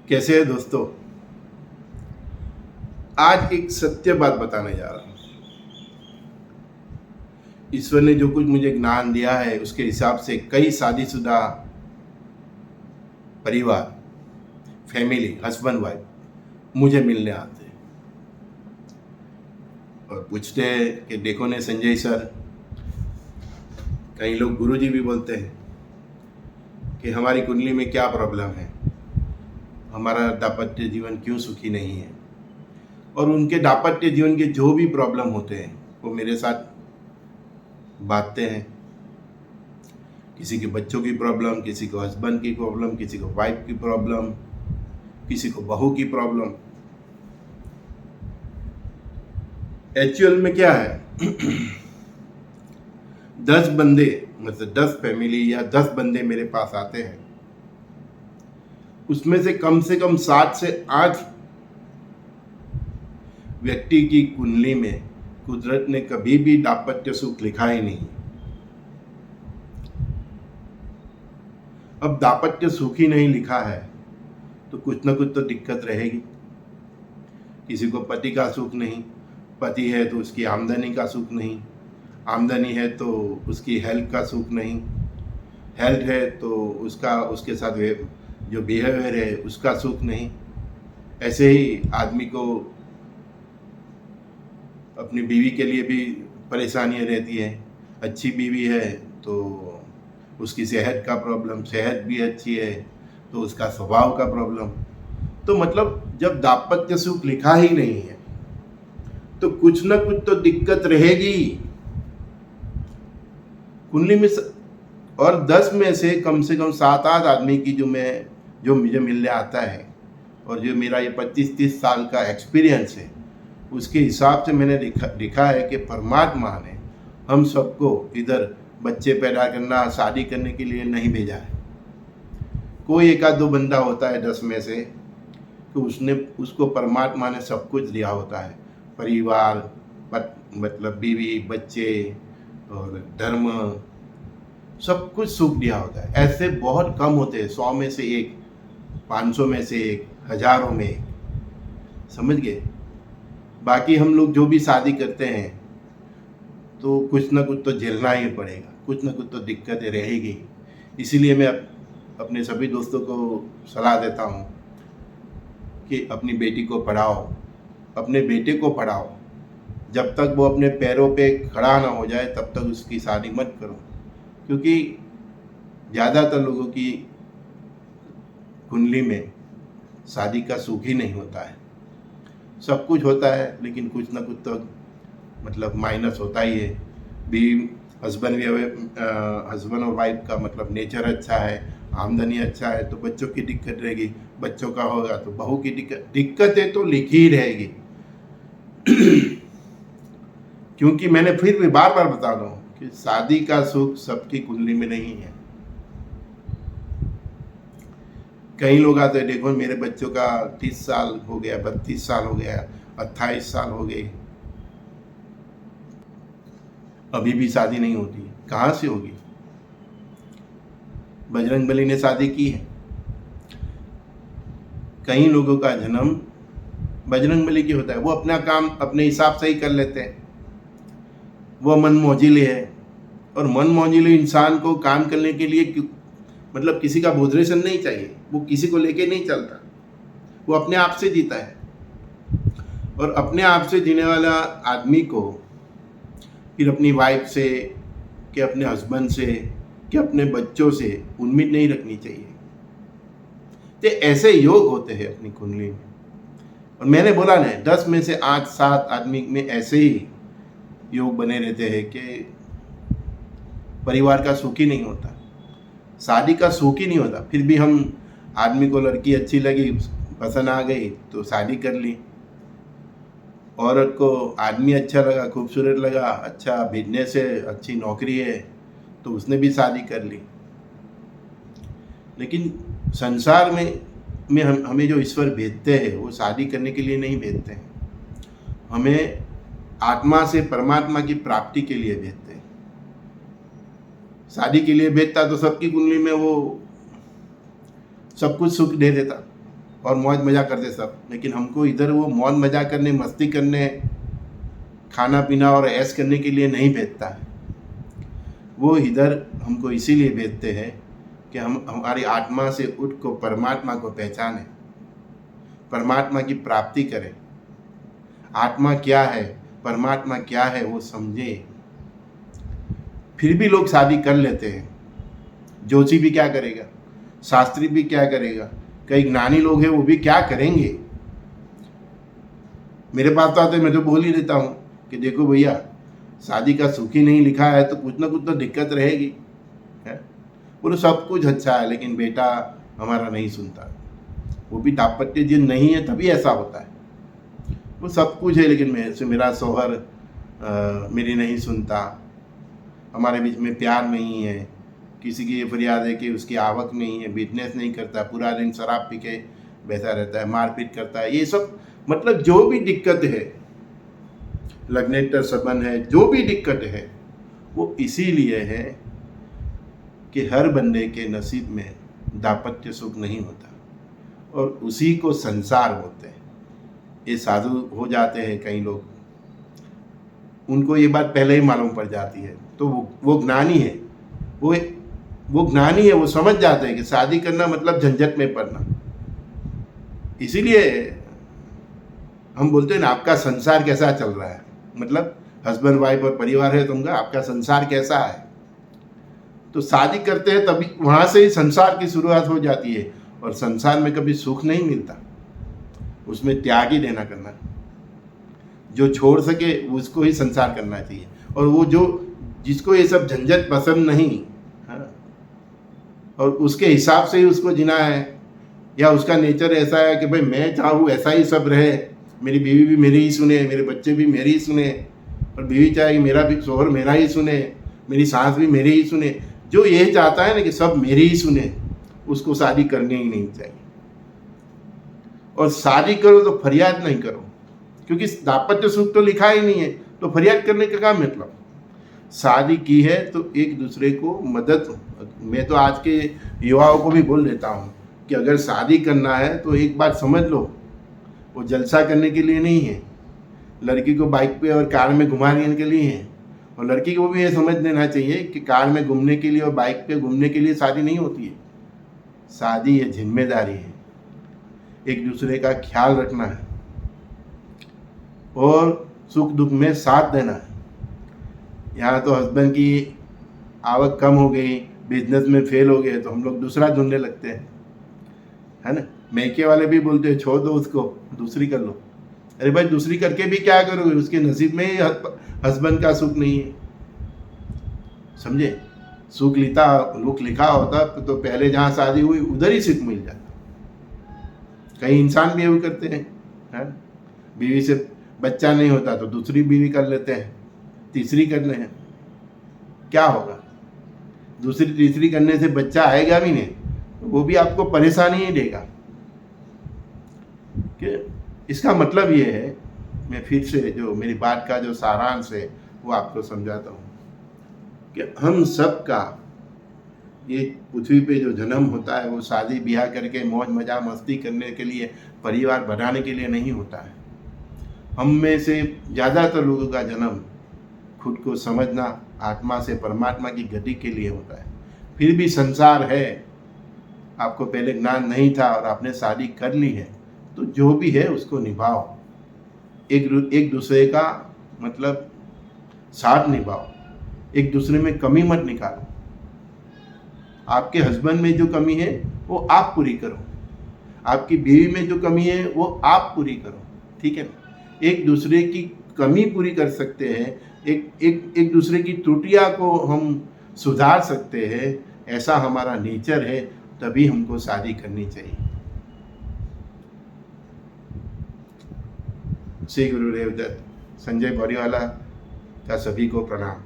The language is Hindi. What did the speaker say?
कैसे है दोस्तों। आज एक सत्य बात बताने जा रहा हूँ। ईश्वर ने जो कुछ मुझे ज्ञान दिया है उसके हिसाब से कई शादीशुदा परिवार, फैमिली, हस्बैंड वाइफ मुझे मिलने आते हैं और पूछते हैं कि देखो ने संजय सर, कई लोग गुरुजी भी बोलते हैं कि हमारी कुंडली में क्या प्रॉब्लम है, हमारा दाम्पत्य जीवन क्यों सुखी नहीं है। और उनके दाम्पत्य जीवन के जो भी प्रॉब्लम होते हैं वो मेरे साथ बांटते हैं। किसी के बच्चों की प्रॉब्लम, किसी को हस्बैंड की प्रॉब्लम, किसी को वाइफ की प्रॉब्लम, किसी को बहू की प्रॉब्लम। एक्चुअल में क्या है 10 बंदे, मतलब 10 फैमिली या 10 बंदे मेरे पास आते हैं, उसमें से कम 7 से 8 व्यक्ति की कुंडली में कुदरत ने कभी भी दाम्पत्य सुख लिखा ही नहीं। अब दाम्पत्य सुख ही नहीं लिखा है तो कुछ ना कुछ तो दिक्कत रहेगी। किसी को पति का सुख नहीं, पति है तो उसकी आमदनी का सुख नहीं, आमदनी है तो उसकी हेल्थ का सुख नहीं, हेल्थ है तो उसके साथ जो बिहेवियर है उसका सुख नहीं। ऐसे ही आदमी को अपनी बीवी के लिए भी परेशानियां रहती है। अच्छी बीवी है तो उसकी सेहत का प्रॉब्लम, सेहत भी अच्छी है तो उसका स्वभाव का प्रॉब्लम। तो मतलब जब दाम्पत्य सुख लिखा ही नहीं है तो कुछ ना कुछ तो दिक्कत रहेगी कुंडली में। और 10 में से कम 7-8 आदमी की जो मुझे मिलने आता है और जो मेरा ये 25-30 साल का एक्सपीरियंस है उसके हिसाब से मैंने देखा है कि परमात्मा ने हम सबको इधर बच्चे पैदा करना, शादी करने के लिए नहीं भेजा है। कोई एक आध दो बंदा होता है 10 में से तो उसको परमात्मा ने सब कुछ दिया होता है, परिवार, मतलब बीवी, बच्चे और धर्म, सब कुछ सुख दिया होता है। ऐसे बहुत कम होते हैं, 100 में से एक, 500 में से एक, हजारों में एक, समझ गए। बाकी हम लोग जो भी शादी करते हैं तो कुछ ना कुछ तो झेलना ही पड़ेगा, कुछ ना कुछ तो दिक्कतें रहेगी। इसीलिए मैं अपने सभी दोस्तों को सलाह देता हूँ कि अपनी बेटी को पढ़ाओ, अपने बेटे को पढ़ाओ। जब तक वो अपने पैरों पे खड़ा ना हो जाए तब तक उसकी शादी मत करो, क्योंकि ज़्यादातर लोगों की कुंडली में शादी का सुख ही नहीं होता है। सब कुछ होता है लेकिन कुछ ना कुछ तो मतलब माइनस होता ही है। भी हस्बैंड और वाइफ का मतलब नेचर अच्छा है, आमदनी अच्छा है तो बच्चों की दिक्कत रहेगी, बच्चों का होगा तो बहू की दिक्कतें तो लिखी ही रहेगी। क्योंकि मैंने फिर भी बार बार बता रहा हूँ कि शादी का सुख सबकी कुंडली में नहीं है। कई लोग आते हैं, देखो मेरे बच्चों का 30 साल हो गया, 32 साल हो गया, 28 साल हो गए, अभी भी शादी नहीं होती। कहाँ से होगी? बजरंगबली ने शादी की है। कई लोगों का जन्म बजरंगबली की होता है, वो अपना काम अपने हिसाब से ही कर लेते हैं। वो मन मोजिले है और मन मोजिले इंसान को काम करने के लिए मतलब किसी का बोधरेशन नहीं चाहिए, वो किसी को लेके नहीं चलता, वो अपने आप से जीता है। और अपने आप से जीने वाला आदमी को फिर अपनी वाइफ से, कि अपने हस्बैंड से, कि अपने बच्चों से उम्मीद नहीं रखनी चाहिए। तो ऐसे योग होते हैं अपनी कुंडली में। और मैंने बोला ना, 10 में से 8-7 आदमी में ऐसे ही योग बने रहते हैं कि परिवार का सुख ही नहीं होता, शादी का सुख ही नहीं होता। फिर भी हम आदमी को लड़की अच्छी लगी, पसंद आ गई तो शादी कर ली। औरत को आदमी अच्छा लगा, खूबसूरत लगा, अच्छा बिजनेस है, अच्छी नौकरी है तो उसने भी शादी कर ली। लेकिन संसार में हमें जो ईश्वर भेजते हैं वो शादी करने के लिए नहीं भेजते हैं, हमें आत्मा से परमात्मा की प्राप्ति के लिए भेजते हैं। शादी के लिए भेजता तो सबकी कुंडली में वो सब कुछ सुख दे देता, और मौज मज़ा करते सब, लेकिन हमको इधर वो मौज मज़ा करने, मस्ती करने, खाना पीना और ऐश करने के लिए नहीं भेजता है। वो इधर हमको इसीलिए भेजते हैं कि हम हमारी आत्मा से उठ को परमात्मा को पहचानें, परमात्मा की प्राप्ति करें। आत्मा क्या है, परमात्मा क्या है वो समझें। फिर भी लोग शादी कर लेते हैं। जोशी भी क्या करेगा, शास्त्री भी क्या करेगा, कई ज्ञानी लोग हैं वो भी क्या करेंगे। मेरे पास तो आते, मैं तो बोल ही देता हूँ कि देखो भैया, शादी का सुख ही नहीं लिखा है तो कुछ ना कुछ तो दिक्कत रहेगी, है। बोलो सब कुछ अच्छा है लेकिन बेटा हमारा नहीं सुनता, वो भी दाम्पत्य जीवन नहीं है तभी ऐसा होता है। वो सब कुछ है लेकिन मेरा शौहर मेरी नहीं सुनता, हमारे बीच में प्यार नहीं है, किसी की ये फरियाद है कि उसकी आवक नहीं है, बिजनेस नहीं करता, पूरा दिन शराब पी के बैठा रहता है, मारपीट करता है, ये सब मतलब जो भी दिक्कत है, लग्नेटर संबंध है, जो भी दिक्कत है वो इसीलिए है कि हर बंदे के नसीब में दाम्पत्य सुख नहीं होता और उसी को संसार बोलते हैं। ये साधु हो जाते हैं कई लोग, उनको ये बात पहले ही मालूम पड़ जाती है, तो वो ज्ञानी है, वो ज्ञानी है, वो समझ जाते हैं कि शादी करना मतलब झंझट में पड़ना। इसीलिए हम बोलते हैं ना, आपका संसार कैसा चल रहा है, मतलब हस्बैंड वाइफ और परिवार है तुमका, आपका संसार कैसा है। तो शादी करते हैं तभी वहाँ से ही संसार की शुरुआत हो जाती है, और संसार में कभी सुख नहीं मिलता, उसमें त्याग ही देना करना। जो छोड़ सके उसको ही संसार करना चाहिए, और वो जिसको ये सब झंझट पसंद नहीं, हाँ, और उसके हिसाब से ही उसको जीना है, या उसका नेचर ऐसा है कि भाई मैं चाहूँ ऐसा ही सब रहे, मेरी बीवी भी मेरी ही सुने, मेरे बच्चे भी मेरी ही सुने, और बीवी चाहे मेरा भी शोहर मेरा ही सुने, मेरी सास भी मेरी ही सुने, जो ये चाहता है ना कि सब मेरी ही सुने, उसको शादी करनी ही नहीं चाहिए। और शादी करो तो फरियाद नहीं करो, क्योंकि दाम्पत्य सुख तो लिखा ही नहीं है, तो फरियाद करने का क्या मतलब। शादी की है तो एक दूसरे को मदद, मैं तो आज के युवाओं को भी बोल देता हूँ कि अगर शादी करना है तो एक बात समझ लो, वो जलसा करने के लिए नहीं है, लड़की को बाइक पे और कार में घुमाने के लिए है। और लड़की को भी ये समझ लेना चाहिए कि कार में घूमने के लिए और बाइक पे घूमने के लिए शादी नहीं होती है। शादी ये जिम्मेदारी है, एक दूसरे का ख्याल रखना है और सुख दुख में साथ देना है। यहाँ तो हस्बैंड की आवक कम हो गई, बिजनेस में फेल हो गए, तो हम लोग दूसरा ढूंढने लगते हैं, है ना। मैके वाले भी बोलते हैं छोड़ दो उसको, दूसरी कर लो। अरे भाई दूसरी करके भी क्या करोगे, उसके नसीब में ही हस्बैंड का सुख नहीं है, समझे। सुख लिखा होता तो पहले जहाँ शादी हुई उधर ही सुख मिल जाता। कई इंसान भी ये करते हैं, है? बीवी से बच्चा नहीं होता तो दूसरी बीवी कर लेते हैं, तीसरी करने हैं, क्या होगा। दूसरी तीसरी करने से बच्चा आएगा भी नहीं, वो भी आपको परेशानी ही देगा। कि इसका मतलब ये है, मैं फिर से जो मेरी बात का जो सारांश है वो आपको समझाता हूँ कि हम सब का ये पृथ्वी पे जो जन्म होता है वो शादी ब्याह करके मौज मजा मस्ती करने के लिए, परिवार बनाने के लिए नहीं होता है। हम में से ज़्यादातर लोगों का जन्म खुद को समझना, आत्मा से परमात्मा की गति के लिए होता है। फिर भी संसार है, आपको पहले ज्ञान नहीं था और आपने शादी कर ली है, तो जो भी है उसको निभाओ, एक दूसरे का मतलब साथ निभाओ, एक दूसरे में कमी मत निकालो। आपके हस्बैंड में जो कमी है वो आप पूरी करो, आपकी बीवी में जो कमी है वो आप पूरी करो, ठीक है ना। एक दूसरे की कमी पूरी कर सकते हैं, एक दूसरे की त्रुटियां को हम सुधार सकते हैं, ऐसा हमारा नेचर है, तभी हमको शादी करनी चाहिए। श्री गुरुदेव दत्त। संजय बौरीवाला का सभी को प्रणाम।